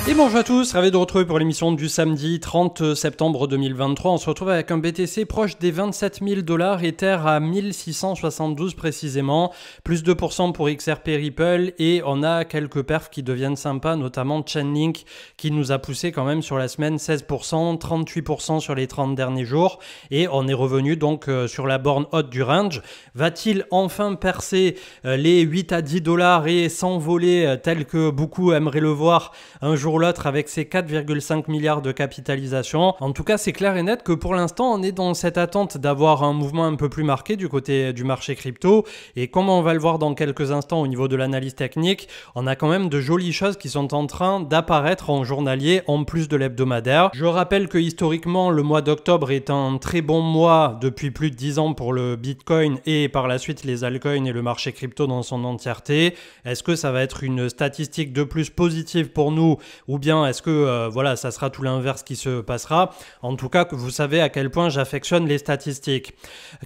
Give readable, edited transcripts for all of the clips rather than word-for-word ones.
Et bonjour à tous, ravi de vous retrouver pour l'émission du samedi 30 septembre 2023. On se retrouve avec un BTC proche des 27 000 $, Ether à 1672 précisément, plus 2% pour XRP Ripple, et on a quelques perfs qui deviennent sympas, notamment Chainlink qui nous a poussé quand même sur la semaine 16%, 38% sur les 30 derniers jours, et on est revenu donc sur la borne haute du range. Va-t-il enfin percer les 8 à 10 $ et s'envoler tel que beaucoup aimeraient le voir un jour l'autre avec ses 4,5 milliards de capitalisation? En tout cas, c'est clair et net que pour l'instant, on est dans cette attente d'avoir un mouvement un peu plus marqué du côté du marché crypto. Et comme on va le voir dans quelques instants au niveau de l'analyse technique, on a quand même de jolies choses qui sont en train d'apparaître en journalier en plus de l'hebdomadaire. Je rappelle que historiquement, le mois d'octobre est un très bon mois depuis plus de 10 ans pour le Bitcoin et par la suite les altcoins et le marché crypto dans son entièreté. Est-ce que ça va être une statistique de plus positive pour nous? Ou bien est-ce que voilà, ça sera tout l'inverse qui se passera? En tout cas, que vous savez à quel point j'affectionne les statistiques.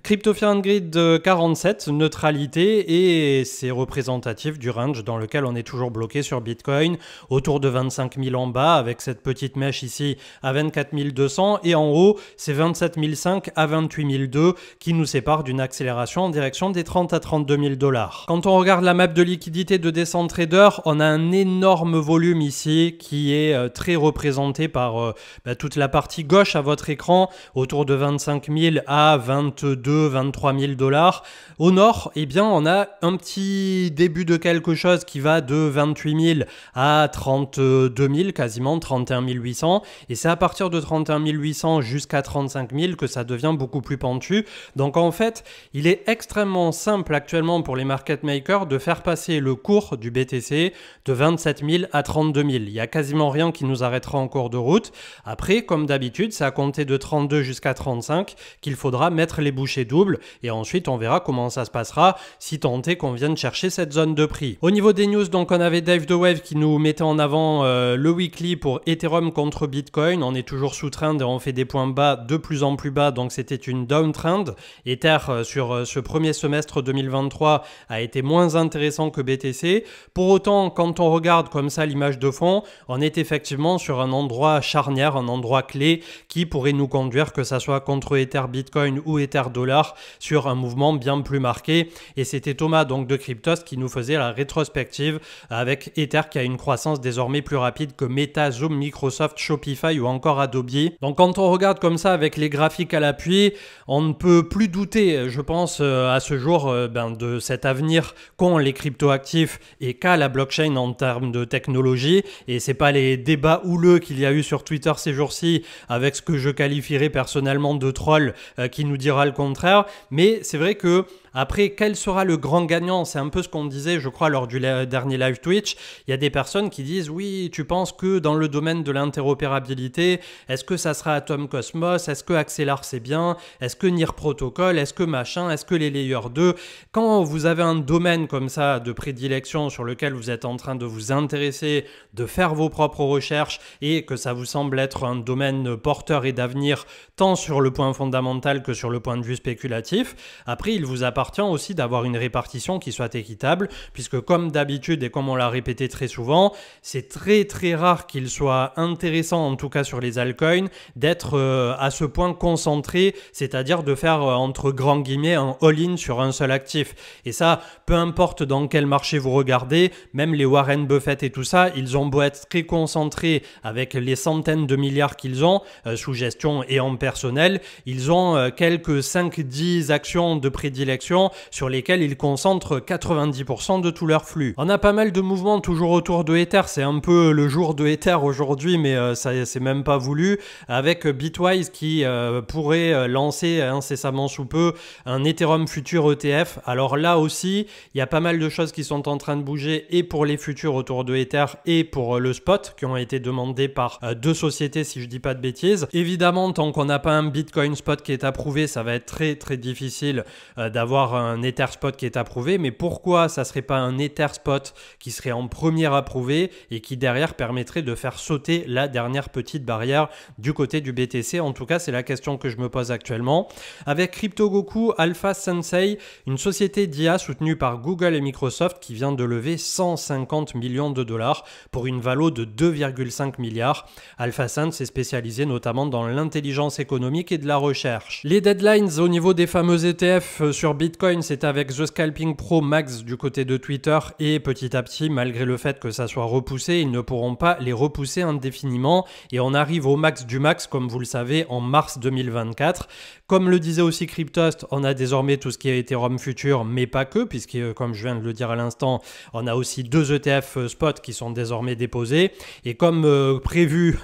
Crypto Fear and Greed 47, neutralité, et c'est représentatif du range dans lequel on est toujours bloqué sur Bitcoin, autour de 25 000 en bas, avec cette petite mèche ici à 24 200, et en haut, c'est 27 500 à 28 200 qui nous séparent d'une accélération en direction des 30 à 32 000 $. Quand on regarde la map de liquidité de Decentrader, on a un énorme volume ici qui est très représenté par toute la partie gauche à votre écran, autour de 25 000 à 22 23 000 $. Au nord, eh bien, on a un petit début de quelque chose qui va de 28 000 à 32 000, quasiment 31 800. Et c'est à partir de 31 800 jusqu'à 35 000 que ça devient beaucoup plus pentu. Donc en fait, il est extrêmement simple actuellement pour les market makers de faire passer le cours du BTC de 27 000 à 32 000. Il n'y a quasiment rien qui nous arrêtera en cours de route. Après, comme d'habitude, c'est à compter de 32 jusqu'à 35 qu'il faudra mettre les bouchées doubles, et ensuite on verra comment ça se passera si tant est qu'on vienne chercher cette zone de prix. Au niveau des news, donc on avait Dave The Wave qui nous mettait en avant le weekly pour Ethereum contre Bitcoin. On est toujours sous trend et on fait des points bas de plus en plus bas, donc c'était une downtrend. Ether sur ce premier semestre 2023 a été moins intéressant que BTC. Pour autant, quand on regarde comme ça l'image de fond, on est effectivement sur un endroit charnière, un endroit clé qui pourrait nous conduire, que ça soit contre Ether Bitcoin ou Ether Dollar, sur un mouvement bien plus marqué. Et c'était Thomas donc de Cryptost qui nous faisait la rétrospective avec Ether qui a une croissance désormais plus rapide que Meta, Zoom, Microsoft, Shopify ou encore Adobe. Donc quand on regarde comme ça avec les graphiques à l'appui, on ne peut plus douter, je pense, à ce jour de cet avenir qu'ont les cryptoactifs et qu'a la blockchain en termes de technologie. Et c'est pas les débats houleux qu'il y a eu sur Twitter ces jours-ci avec ce que je qualifierais personnellement de troll qui nous dira le contraire. Mais c'est vrai que après, quel sera le grand gagnant? C'est un peu ce qu'on disait, je crois, lors du dernier live Twitch. Il y a des personnes qui disent, oui, tu penses que dans le domaine de l'interopérabilité, est-ce que ça sera Atom Cosmos? Est-ce que Axelar c'est bien? Est-ce que NIR Protocol? Est-ce que machin? Est-ce que les Layer 2? Quand vous avez un domaine comme ça de prédilection sur lequel vous êtes en train de vous intéresser, de faire vos propres recherches et que ça vous semble être un domaine porteur et d'avenir, tant sur le point fondamental que sur le point de vue spéculatif, après, il vous appartient aussi d'avoir une répartition qui soit équitable, puisque comme d'habitude et comme on l'a répété très souvent, c'est très très rare qu'il soit intéressant, en tout cas sur les altcoins, d'être à ce point concentré, c'est-à-dire de faire entre grands guillemets un all-in sur un seul actif. Et ça, peu importe dans quel marché vous regardez, même les Warren Buffett et tout ça, ils ont beau être très concentrés avec les centaines de milliards qu'ils ont sous gestion et en personnel, ils ont quelques 5-10 actions de prédilection sur lesquelles ils concentrent 90% de tout leur flux. On a pas mal de mouvements toujours autour de Ether, c'est un peu le jour de Ether aujourd'hui, mais ça c'est même pas voulu, avec Bitwise qui pourrait lancer incessamment sous peu un Ethereum Future ETF. Alors là aussi, il y a pas mal de choses qui sont en train de bouger, et pour les futurs autour de Ether et pour le spot, qui ont été demandés par deux sociétés si je dis pas de bêtises. Évidemment, tant qu'on n'a pas un Bitcoin spot qui est approuvé, ça va être très très difficile d'avoir avoir un Etherspot qui est approuvé, mais pourquoi ça serait pas un Etherspot qui serait en premier approuvé et qui derrière permettrait de faire sauter la dernière petite barrière du côté du BTC? En tout cas, c'est la question que je me pose actuellement. Avec CryptoGoku, Alpha Sensei, une société d'IA soutenue par Google et Microsoft qui vient de lever 150 millions de dollars pour une valo de 2,5 milliards. Alpha Sense est spécialisé notamment dans l'intelligence économique et de la recherche. Les deadlines au niveau des fameux ETF sur Bitcoin, c'est avec The Scalping Pro Max du côté de Twitter, et petit à petit, malgré le fait que ça soit repoussé, ils ne pourront pas les repousser indéfiniment et on arrive au max du max, comme vous le savez, en mars 2024. Comme le disait aussi Cryptost, on a désormais tout ce qui est Ethereum Future, mais pas que, puisque comme je viens de le dire à l'instant, on a aussi 2 ETF spot qui sont désormais déposés. Et comme prévu,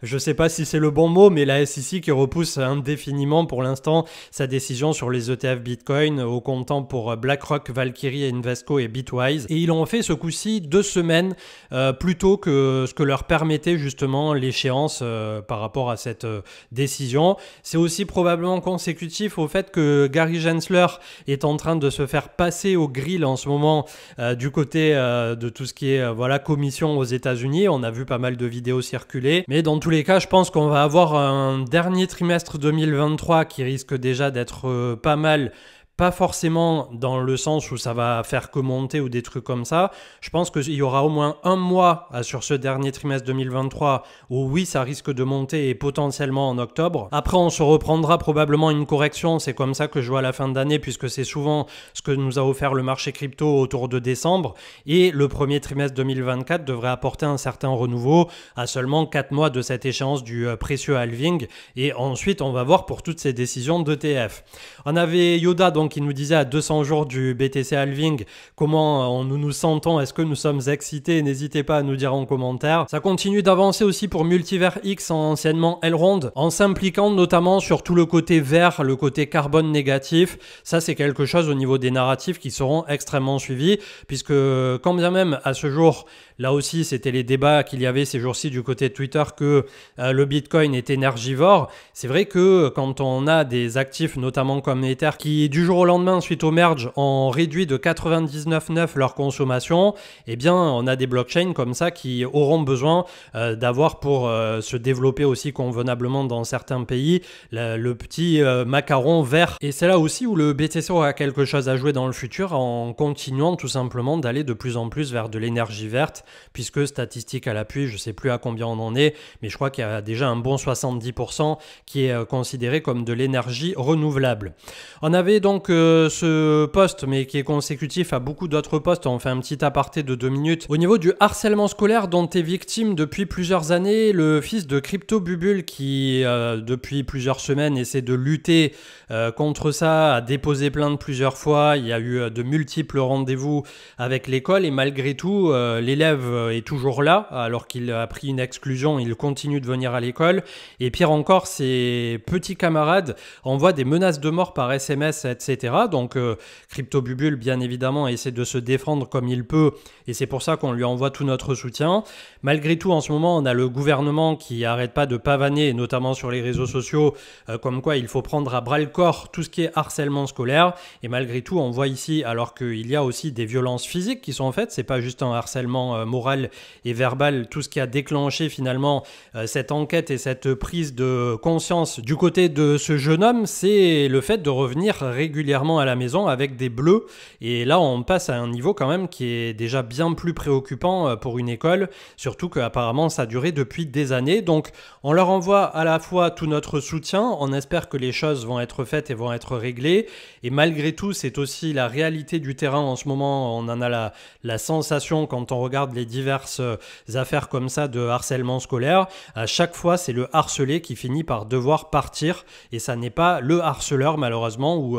je ne sais pas si c'est le bon mot, mais la SEC qui repousse indéfiniment pour l'instant sa décision sur les ETF Bitcoin au comptant pour BlackRock, Valkyrie, Invesco et Bitwise. Et ils l'ont fait ce coup-ci 2 semaines plus tôt que ce que leur permettait justement l'échéance par rapport à cette décision. C'est aussi probablement consécutif au fait que Gary Gensler est en train de se faire passer au grill en ce moment du côté de tout ce qui est voilà, commission aux États-Unis. On a vu pas mal de vidéos circuler, mais dans tous les cas, je pense qu'on va avoir un dernier trimestre 2023 qui risque déjà d'être pas mal. Pas forcément dans le sens où ça va faire que monter ou des trucs comme ça. Je pense qu'il y aura au moins un mois sur ce dernier trimestre 2023 où oui, ça risque de monter et potentiellement en octobre. Après, on se reprendra probablement une correction. C'est comme ça que je vois la fin d'année puisque c'est souvent ce que nous a offert le marché crypto autour de décembre. Et le premier trimestre 2024 devrait apporter un certain renouveau à seulement 4 mois de cette échéance du précieux halving. Et ensuite, on va voir pour toutes ces décisions d'ETF. On avait Yoda donc qui nous disait à 200 jours du BTC halving comment nous nous sentons, est-ce que nous sommes excités? N'hésitez pas à nous dire en commentaire. Ça continue d'avancer aussi pour Multivers X, anciennement Elrond, en s'impliquant notamment sur tout le côté vert, le côté carbone négatif. Ça, c'est quelque chose au niveau des narratifs qui seront extrêmement suivis, puisque quand bien même à ce jour, là aussi, c'était les débats qu'il y avait ces jours-ci du côté de Twitter que le Bitcoin est énergivore. C'est vrai que quand on a des actifs, notamment comme Ether, qui du jour au lendemain, suite au merge, ont réduit de 99,9 leur consommation, eh bien, on a des blockchains comme ça qui auront besoin d'avoir pour se développer aussi convenablement dans certains pays le petit macaron vert. Et c'est là aussi où le BTC aura quelque chose à jouer dans le futur en continuant tout simplement d'aller de plus en plus vers de l'énergie verte, puisque statistique à l'appui, je ne sais plus à combien on en est, mais je crois qu'il y a déjà un bon 70% qui est considéré comme de l'énergie renouvelable. On avait donc ce post, mais qui est consécutif à beaucoup d'autres posts. On fait un petit aparté de 2 minutes. Au niveau du harcèlement scolaire dont est victime depuis plusieurs années le fils de CryptoBubble qui, depuis plusieurs semaines, essaie de lutter contre ça, a déposé plainte plusieurs fois. Il y a eu de multiples rendez-vous avec l'école et malgré tout, l'élève est toujours là alors qu'il a pris une exclusion. Il continue de venir à l'école. Et pire encore, ses petits camarades envoient des menaces de mort par SMS, etc. Donc CryptoBubble, bien évidemment, essaie de se défendre comme il peut et c'est pour ça qu'on lui envoie tout notre soutien. Malgré tout, en ce moment, on a le gouvernement qui n'arrête pas de pavaner, notamment sur les réseaux sociaux, comme quoi il faut prendre à bras le corps tout ce qui est harcèlement scolaire. Et malgré tout, on voit ici, alors qu'il y a aussi des violences physiques qui sont faites, c'est pas juste un harcèlement moral et verbal, tout ce qui a déclenché finalement cette enquête et cette prise de conscience du côté de ce jeune homme, c'est le fait de revenir régulièrement à la maison avec des bleus. Et là, on passe à un niveau quand même qui est déjà bien plus préoccupant pour une école, surtout qu'apparemment ça a duré depuis des années. Donc on leur envoie à la fois tout notre soutien, on espère que les choses vont être faites et vont être réglées. Et malgré tout, c'est aussi la réalité du terrain en ce moment. On en a la sensation quand on regarde les diverses affaires comme ça de harcèlement scolaire. À chaque fois, c'est le harcelé qui finit par devoir partir. Et ça n'est pas le harceleur, malheureusement, ou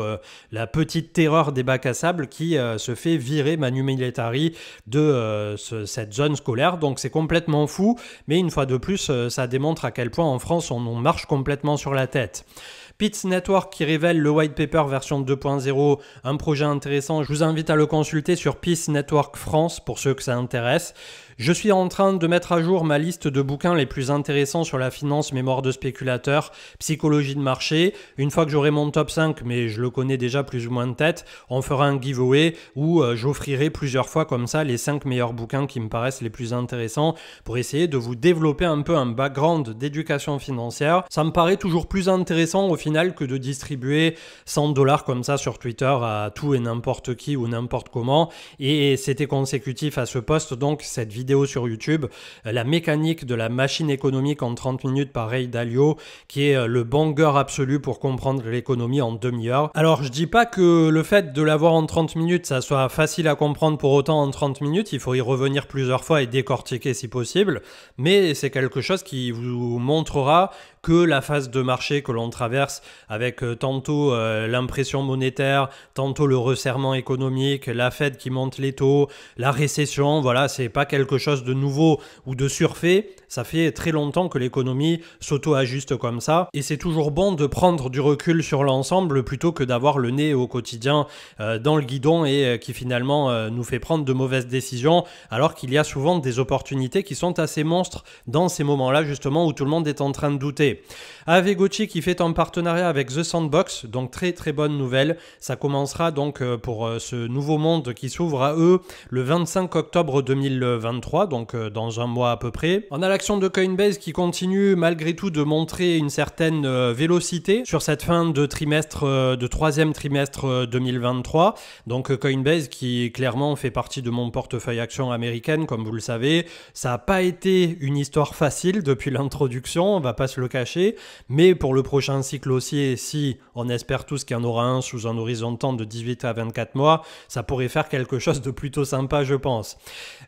la petite terreur des bacs à sable qui se fait virer manu militari de cette zone scolaire. Donc c'est complètement fou. Mais une fois de plus, ça démontre à quel point en France, on marche complètement sur la tête. Pits Network qui révèle le white paper version 2.0, un projet intéressant. Je vous invite à le consulter sur Peace Network France pour ceux que ça intéresse. Je suis en train de mettre à jour ma liste de bouquins les plus intéressants sur la finance, mémoire de spéculateur, psychologie de marché. Une fois que j'aurai mon top 5, mais je le connais déjà plus ou moins de tête, on fera un giveaway où j'offrirai plusieurs fois comme ça les 5 meilleurs bouquins qui me paraissent les plus intéressants pour essayer de vous développer un peu un background d'éducation financière. Ça me paraît toujours plus intéressant au final que de distribuer 100 $ comme ça sur Twitter à tout et n'importe qui ou n'importe comment. Et c'était consécutif à ce post, donc cette vidéo sur YouTube, la mécanique de la machine économique en 30 minutes par Ray Dalio, qui est le banger absolu pour comprendre l'économie en demi-heure. Alors je dis pas que le fait de l'avoir en 30 minutes, ça soit facile à comprendre pour autant en 30 minutes, il faut y revenir plusieurs fois et décortiquer si possible, mais c'est quelque chose qui vous montrera que la phase de marché que l'on traverse avec tantôt l'impression monétaire, tantôt le resserrement économique, la Fed qui monte les taux, la récession, voilà, c'est pas quelque chose de nouveau ou de surfait. Ça fait très longtemps que l'économie s'auto-ajuste comme ça et c'est toujours bon de prendre du recul sur l'ensemble plutôt que d'avoir le nez au quotidien dans le guidon et qui finalement nous fait prendre de mauvaises décisions alors qu'il y a souvent des opportunités qui sont assez monstres dans ces moments-là justement où tout le monde est en train de douter. Avegochi qui fait un partenariat avec The Sandbox, donc très très bonne nouvelle. Ça commencera donc pour ce nouveau monde qui s'ouvre à eux le 25 octobre 2023, donc dans un mois à peu près. On a l'action de Coinbase qui continue malgré tout de montrer une certaine vélocité sur cette fin de trimestre, de troisième trimestre 2023. Donc Coinbase qui clairement fait partie de mon portefeuille action américaine, comme vous le savez. Ça n'a pas été une histoire facile depuis l'introduction, on va pas se le cacher, mais pour le prochain cycle haussier, si on espère tous qu'il y en aura un sous un horizon de temps de 18 à 24 mois, ça pourrait faire quelque chose de plutôt sympa, je pense.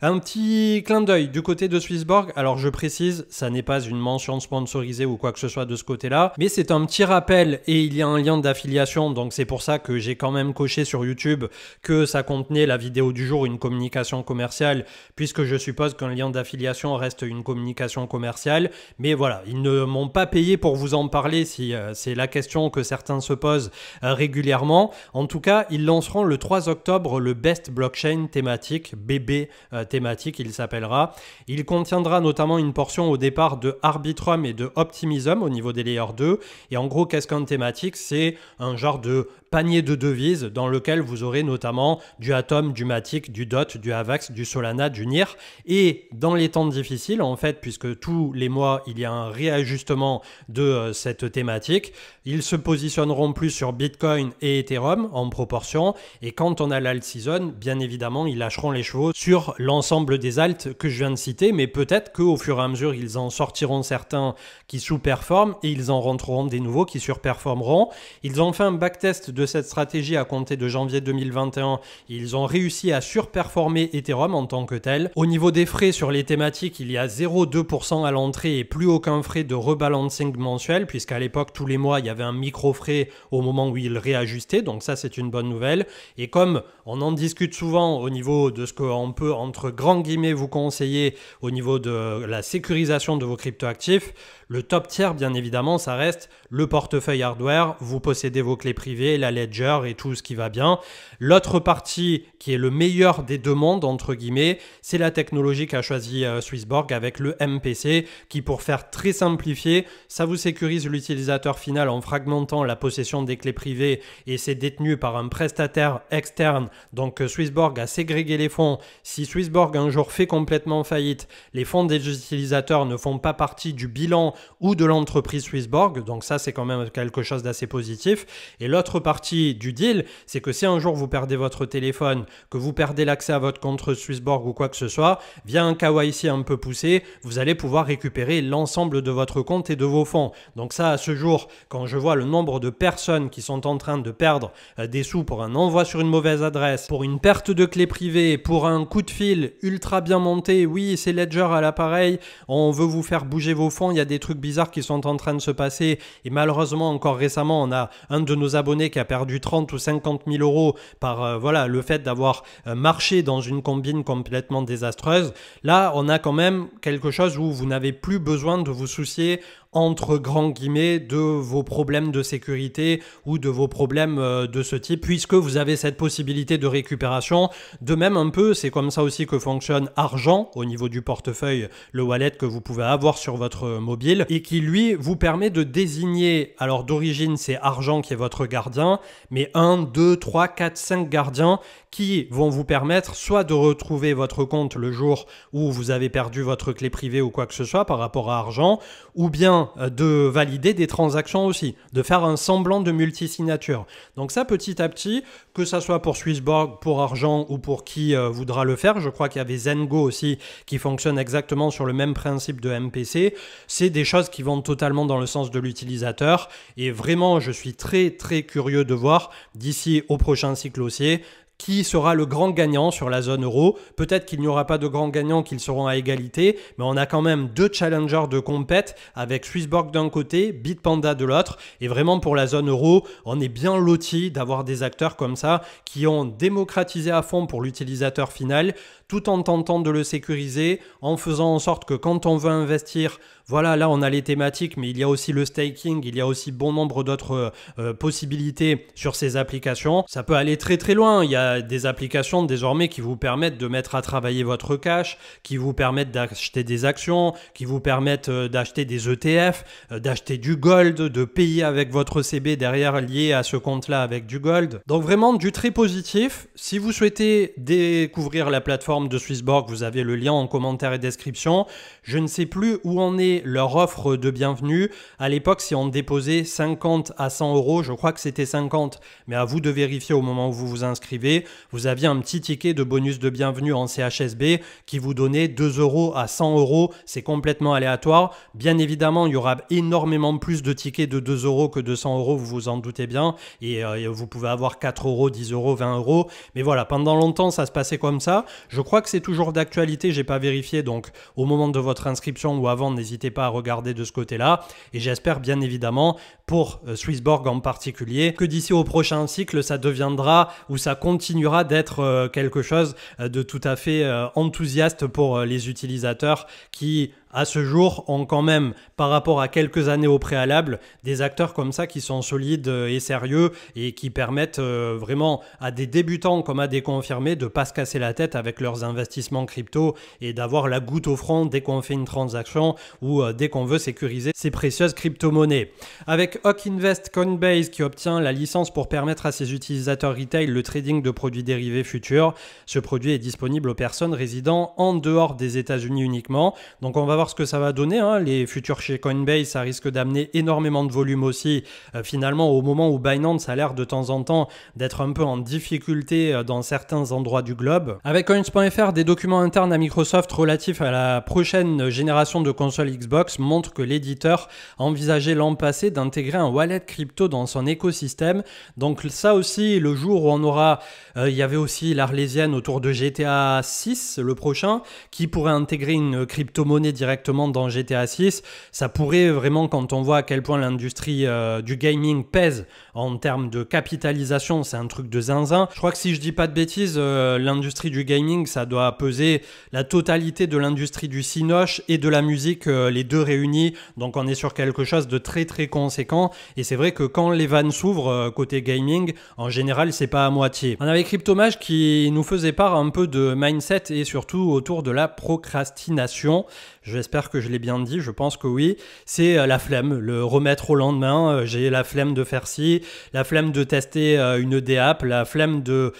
Un petit clin d'œil du côté de Swissborg. Alors je précise, ça n'est pas une mention sponsorisée ou quoi que ce soit de ce côté-là, mais c'est un petit rappel et il y a un lien d'affiliation, donc c'est pour ça que j'ai quand même coché sur YouTube que ça contenait la vidéo du jour, une communication commerciale, puisque je suppose qu'un lien d'affiliation reste une communication commerciale, mais voilà, ils ne m'ont pas payé pour vous en parler si c'est la question que certains se posent régulièrement. En tout cas, ils lanceront le 3 octobre le Best Blockchain thématique, BB thématique il s'appellera. Il contiendra notamment une portion au départ de Arbitrum et de Optimism au niveau des layers 2. Et en gros, qu'est-ce qu'un thématique? C'est un genre de panier de devises dans lequel vous aurez notamment du Atom, du Matic, du DOT, du AVAX, du Solana, du NIR. Et dans les temps difficiles, en fait, puisque tous les mois, il y a un réajustement de cette thématique, ils se positionneront plus sur Bitcoin et Ethereum en proportion. Et quand on a l'alt season, bien évidemment, ils lâcheront les chevaux sur l'ensemble des alts que je viens de citer. Mais peut-être qu'au fur et à mesure, ils en sortiront certains qui sous-performent et ils en rentreront des nouveaux qui surperformeront. Ils ont fait un backtest de cette stratégie à compter de janvier 2021. Ils ont réussi à surperformer Ethereum en tant que tel. Au niveau des frais sur les thématiques, il y a 0,2% à l'entrée et plus aucun frais de rebalancing mensuel, puisqu'à l'époque, tous les mois, il y avait un micro-frais au moment où ils réajustaient. Donc ça, c'est une bonne nouvelle. Et comme on en discute souvent au niveau de ce qu'on peut, entre grands guillemets, vous conseiller au niveau de la sécurisation de vos cryptoactifs, le top tier, bien évidemment, ça reste le portefeuille hardware. Vous possédez vos clés privées, la ledger et tout ce qui va bien. L'autre partie qui est le meilleur des deux mondes, entre guillemets, c'est la technologie qu'a choisi Swissborg avec le MPC qui, pour faire très simplifié, ça vous sécurise l'utilisateur final en fragmentant la possession des clés privées et c'est détenu par un prestataire externe. Donc Swissborg a ségrégué les fonds. Si Swissborg un jour fait complètement faillite, les fonds des utilisateurs ne font pas partie du bilan ou de l'entreprise Swissborg. Donc ça, c'est quand même quelque chose d'assez positif. Et l'autre partie du deal, c'est que si un jour vous perdez votre téléphone, que vous perdez l'accès à votre compte Swissborg ou quoi que ce soit, via un KYC un peu poussé, vous allez pouvoir récupérer l'ensemble de votre compte et de vos fonds. Donc ça, à ce jour, quand je vois le nombre de personnes qui sont en train de perdre des sous pour un envoi sur une mauvaise adresse, pour une perte de clé privée, pour un coup de fil ultra bien monté, oui, c'est Ledger à l'appareil, on veut vous faire bouger vos fonds, il y a des trucs bizarres qui sont en train de se passer et malheureusement, encore récemment, on a un de nos abonnés qui a perdu 30 ou 50 000 euros par voilà, le fait d'avoir marché dans une combine complètement désastreuse. Là, on a quand même quelque chose où vous n'avez plus besoin de vous soucier entre grands guillemets de vos problèmes de sécurité ou de vos problèmes de ce type puisque vous avez cette possibilité de récupération. De même un peu, c'est comme ça aussi que fonctionne Argent au niveau du portefeuille, le wallet que vous pouvez avoir sur votre mobile et qui lui vous permet de désigner, alors d'origine c'est Argent qui est votre gardien, mais 1, 2, 3, 4, 5 gardiens qui vont vous permettre soit de retrouver votre compte le jour où vous avez perdu votre clé privée ou quoi que ce soit par rapport à Argent, ou bien de valider des transactions aussi, de faire un semblant de multisignature. Donc ça, petit à petit, que ça soit pour Swissborg, pour Argent ou pour qui voudra le faire, je crois qu'il y avait Zengo aussi qui fonctionne exactement sur le même principe de MPC, c'est des choses qui vont totalement dans le sens de l'utilisateur et vraiment je suis très très curieux de voir d'ici au prochain cycle haussier qui sera le grand gagnant sur la zone euro. Peut-être qu'il n'y aura pas de grand gagnant, qu'ils seront à égalité, mais on a quand même deux challengers de compète avec Swissborg d'un côté, Bitpanda de l'autre. Et vraiment pour la zone euro, on est bien loti d'avoir des acteurs comme ça qui ont démocratisé à fond pour l'utilisateur final, tout en tentant de le sécuriser, en faisant en sorte que quand on veut investir, voilà, là on a les thématiques, mais il y a aussi le staking, il y a aussi bon nombre d'autres possibilités sur ces applications. Ça peut aller très très loin. Il y a des applications désormais qui vous permettent de mettre à travailler votre cash, qui vous permettent d'acheter des actions, qui vous permettent d'acheter des ETF, d'acheter du gold, de payer avec votre CB derrière lié à ce compte-là avec du gold. Donc vraiment du très positif. Si vous souhaitez découvrir la plateforme de Swissborg, vous avez le lien en commentaire et description. Je ne sais plus où en est leur offre de bienvenue. À l'époque, si on déposait 50 à 100 euros, je crois que c'était 50, mais à vous de vérifier au moment où vous vous inscrivez, vous aviez un petit ticket de bonus de bienvenue en CHSB qui vous donnait 2 euros à 100 euros. C'est complètement aléatoire. Bien évidemment, il y aura énormément plus de tickets de 2 euros que de 100 euros, vous vous en doutez bien. Et vous pouvez avoir 4 euros, 10 euros, 20 euros. Mais voilà, pendant longtemps, ça se passait comme ça. Je crois que c'est toujours d'actualité. J'ai pas vérifié. Donc, au moment de votre inscription ou avant, n'hésitez pas à regarder de ce côté-là. Et j'espère bien évidemment, pour Swissborg en particulier, que d'ici au prochain cycle, ça deviendra ou ça continuera d'être quelque chose de tout à fait enthousiaste pour les utilisateurs qui, à ce jour, ont quand même, par rapport à quelques années au préalable, des acteurs comme ça qui sont solides et sérieux et qui permettent vraiment à des débutants comme à des confirmés de ne pas se casser la tête avec leurs investissements crypto et d'avoir la goutte au front dès qu'on fait une transaction ou dès qu'on veut sécuriser ses précieuses crypto-monnaies. Avec Hawk Invest, Coinbase qui obtient la licence pour permettre à ses utilisateurs retail le trading de produits dérivés futurs. Ce produit est disponible aux personnes résidant en dehors des États-Unis uniquement. Donc on va voir ce que ça va donner. Hein. Les futurs chez Coinbase, ça risque d'amener énormément de volume aussi. Finalement, au moment où Binance a l'air de temps en temps d'être un peu en difficulté dans certains endroits du globe. Avec Coins.fr, des documents internes à Microsoft relatifs à la prochaine génération de consoles Xbox montrent que l'éditeur envisageait l'an passé d'intégrer un wallet crypto dans son écosystème. Donc ça aussi, le jour où on aura... il y avait aussi l'Arlésienne autour de GTA 6, le prochain, qui pourrait intégrer une crypto-monnaie directement dans GTA 6. Ça pourrait vraiment, quand on voit à quel point l'industrie du gaming pèse en termes de capitalisation, c'est un truc de zinzin. Je crois que si je dis pas de bêtises, l'industrie du gaming, ça doit peser la totalité de l'industrie du cinoche et de la musique, les deux réunis. Donc on est sur quelque chose de très très conséquent. Et c'est vrai que quand les vannes s'ouvrent côté gaming, en général, c'est pas à moitié. On avait Cryptomage qui nous faisait part un peu de mindset et surtout autour de la procrastination. J'espère que je l'ai bien dit, je pense que oui. C'est la flemme, le remettre au lendemain. J'ai la flemme de faire ci, la flemme de tester une DApp, la flemme de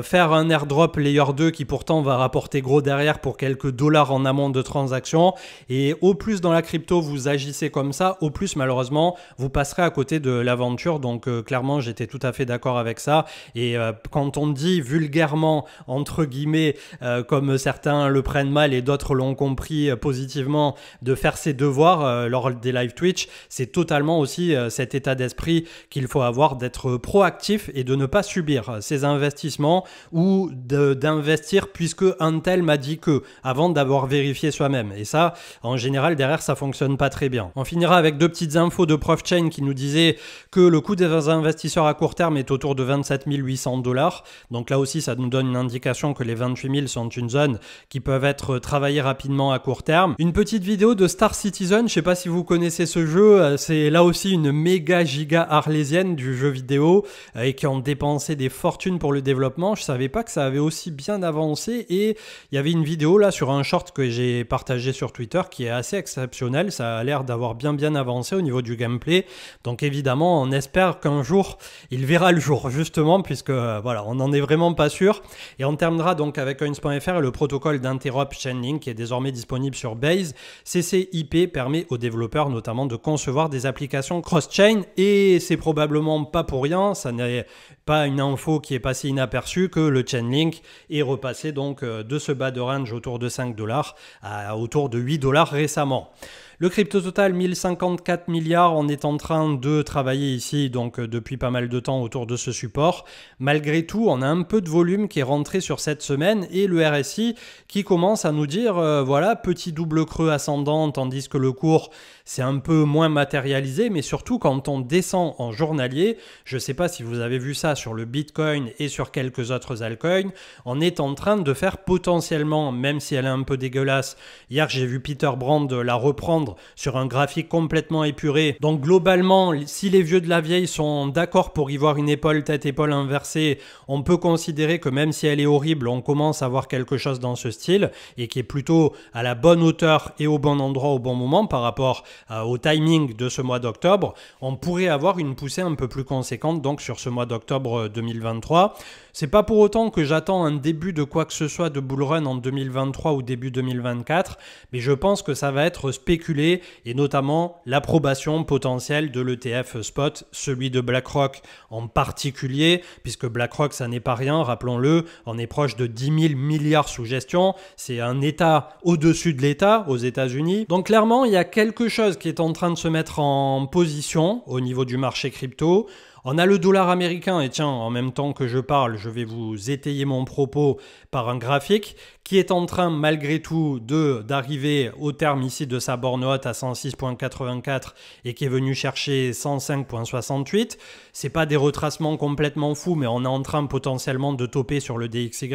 faire un airdrop layer 2 qui pourtant va rapporter gros derrière pour quelques dollars en amont de transaction. Et au plus dans la crypto vous agissez comme ça, au plus malheureusement vous passerez à côté de l'aventure. Donc clairement j'étais tout à fait d'accord avec ça. Et quand on dit vulgairement, entre guillemets, comme certains le prennent mal et d'autres l'ont compris positivement, de faire ses devoirs lors des live Twitch, c'est totalement aussi cet état d'esprit qu'il faut avoir, d'être proactif et de ne pas subir ces investissements ou d'investir puisque un tel m'a dit que, avant d'avoir vérifié soi-même. Et ça, en général, derrière, ça fonctionne pas très bien. On finira avec deux petites infos de ProfChain qui nous disaient que le coût des investisseurs à court terme est autour de 27 800 $. Donc là aussi, ça nous donne une indication que les 28 000 sont une zone qui peuvent être travaillées rapidement à court terme. terme. Une petite vidéo de Star Citizen, je sais pas si vous connaissez ce jeu, c'est là aussi une méga giga arlésienne du jeu vidéo et qui ont dépensé des fortunes pour le développement. Je savais pas que ça avait aussi bien avancé et il y avait une vidéo là sur un short que j'ai partagé sur Twitter qui est assez exceptionnel. Ça a l'air d'avoir bien avancé au niveau du gameplay. Donc évidemment, on espère qu'un jour il verra le jour justement puisque voilà, on n'en est vraiment pas sûr. Et on terminera donc avec Coins.fr et le protocole d'interop Chainlink qui est désormais disponible sur Base. CCIP permet aux développeurs notamment de concevoir des applications cross-chain et c'est probablement pas pour rien, ça n'est pas une info qui est passée inaperçue que le Chainlink est repassé donc de ce bas de range autour de 5 $ à autour de 8 $ récemment. Le crypto total 1054 milliards, on est en train de travailler ici donc depuis pas mal de temps autour de ce support. Malgré tout, on a un peu de volume qui est rentré sur cette semaine et le RSI qui commence à nous dire voilà, petit double creux ascendant tandis que le cours c'est un peu moins matérialisé, mais surtout quand on descend en journalier, je ne sais pas si vous avez vu ça sur le Bitcoin et sur quelques autres altcoins, on est en train de faire potentiellement, même si elle est un peu dégueulasse, hier j'ai vu Peter Brand la reprendre sur un graphique complètement épuré. Donc globalement, si les vieux de la vieille sont d'accord pour y voir une épaule tête-épaule inversée, on peut considérer que même si elle est horrible, on commence à voir quelque chose dans ce style et qui est plutôt à la bonne hauteur et au bon endroit au bon moment par rapport au timing de ce mois d'octobre. On pourrait avoir une poussée un peu plus conséquente donc sur ce mois d'octobre 2023. C'est pas pour autant que j'attends un début de quoi que ce soit de bull run en 2023 ou début 2024, mais je pense que ça va être spéculé et notamment l'approbation potentielle de l'ETF spot, celui de BlackRock en particulier, puisque BlackRock ça n'est pas rien, rappelons-le, on est proche de 10 000 milliards sous gestion, c'est un État au-dessus de l'État aux États-Unis. Donc clairement, il y a quelque chose qui est en train de se mettre en position au niveau du marché crypto. On a le dollar américain et tiens, en même temps que je parle, je vais vous étayer mon propos par un graphique qui est en train malgré tout d'arriver au terme ici de sa borne haute à 106,84 et qui est venu chercher 105,68. C'est pas des retracements complètement fous, mais on est en train potentiellement de toper sur le DXY.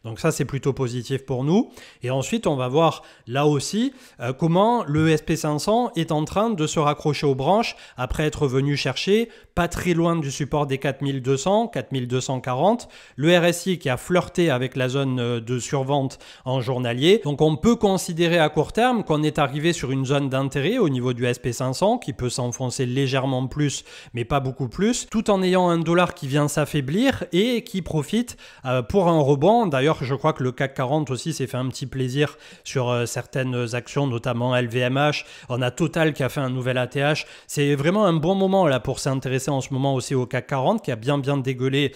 Donc ça, c'est plutôt positif pour nous. Et ensuite, on va voir là aussi comment le SP500 est en train de se raccrocher aux branches après être venu chercher pas très loin du support des 4200, 4240. Le RSI qui a flirté avec la zone de survente en journalier. Donc on peut considérer à court terme qu'on est arrivé sur une zone d'intérêt au niveau du SP500 qui peut s'enfoncer légèrement plus mais pas beaucoup plus, tout en ayant un dollar qui vient s'affaiblir et qui profite pour un rebond. D'ailleurs je crois que le CAC 40 aussi s'est fait un petit plaisir sur certaines actions, notamment LVMH. On a Total qui a fait un nouvel ATH. C'est vraiment un bon moment là pour s'intéresser en ce moment aussi au CAC 40 qui a bien dégueulé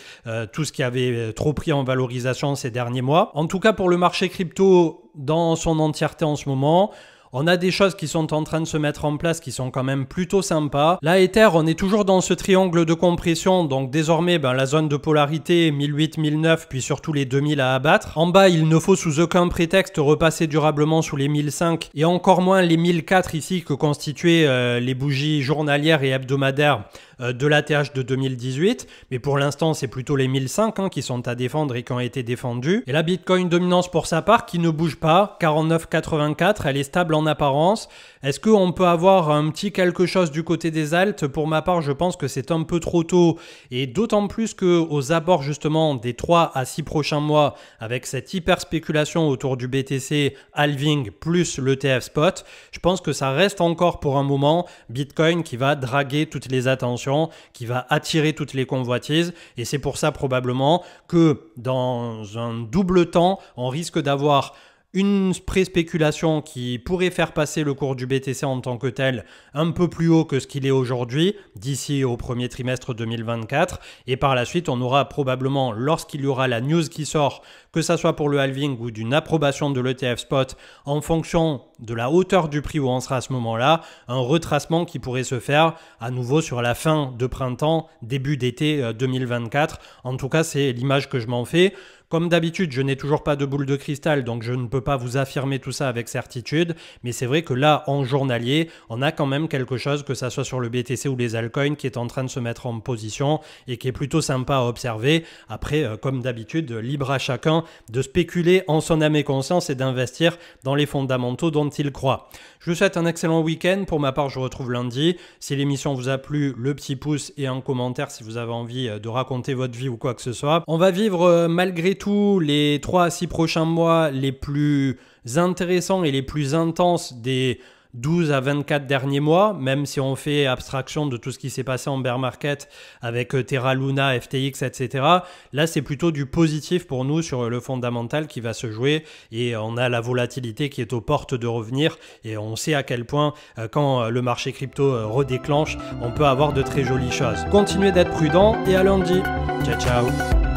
tout ce qui avait trop pris en valorisation ces derniers mois. En tout cas pour le marché crypto dans son entièreté en ce moment, on a des choses qui sont en train de se mettre en place qui sont quand même plutôt sympas. Là, Ether, on est toujours dans ce triangle de compression. Donc désormais, la zone de polarité 1008, 1009, puis surtout les 2000 à abattre. En bas, il ne faut sous aucun prétexte repasser durablement sous les 1005 et encore moins les 1004 ici que constituaient les bougies journalières et hebdomadaires de l'ATH de 2018. Mais pour l'instant, c'est plutôt les 1005 qui sont à défendre et qui ont été défendus. Et la Bitcoin dominance pour sa part qui ne bouge pas, 49,84, elle est stable en apparence. Est-ce qu'on peut avoir un petit quelque chose du côté des alts? Pour ma part, je pense que c'est un peu trop tôt et d'autant plus qu'aux abords justement des 3 à 6 prochains mois avec cette hyper spéculation autour du BTC halving plus l'ETF spot, je pense que ça reste encore pour un moment Bitcoin qui va draguer toutes les attentions, qui va attirer toutes les convoitises et c'est pour ça probablement que dans un double temps, on risque d'avoir une pré-spéculation qui pourrait faire passer le cours du BTC en tant que tel un peu plus haut que ce qu'il est aujourd'hui d'ici au premier trimestre 2024 et par la suite on aura probablement lorsqu'il y aura la news qui sort que ça soit pour le halving ou d'une approbation de l'ETF spot en fonction de la hauteur du prix où on sera à ce moment-là, un retracement qui pourrait se faire à nouveau sur la fin de printemps, début d'été 2024. En tout cas, c'est l'image que je m'en fais. Comme d'habitude, je n'ai toujours pas de boule de cristal, donc je ne peux pas vous affirmer tout ça avec certitude, mais c'est vrai que là, en journalier, on a quand même quelque chose, que ça soit sur le BTC ou les altcoins, qui est en train de se mettre en position et qui est plutôt sympa à observer. Après, comme d'habitude, libre à chacun de spéculer en son âme et conscience et d'investir dans les fondamentaux dont il croit. Je vous souhaite un excellent week-end. Pour ma part, je vous retrouve lundi. Si l'émission vous a plu, le petit pouce et un commentaire si vous avez envie de raconter votre vie ou quoi que ce soit. On va vivre malgré tout les 3 à 6 prochains mois les plus intéressants et les plus intenses des 12 à 24 derniers mois, même si on fait abstraction de tout ce qui s'est passé en bear market avec Terra Luna, FTX, etc. Là, c'est plutôt du positif pour nous sur le fondamental qui va se jouer et on a la volatilité qui est aux portes de revenir et on sait à quel point quand le marché crypto redéclenche, on peut avoir de très jolies choses. Continuez d'être prudent et à lundi. Ciao, ciao.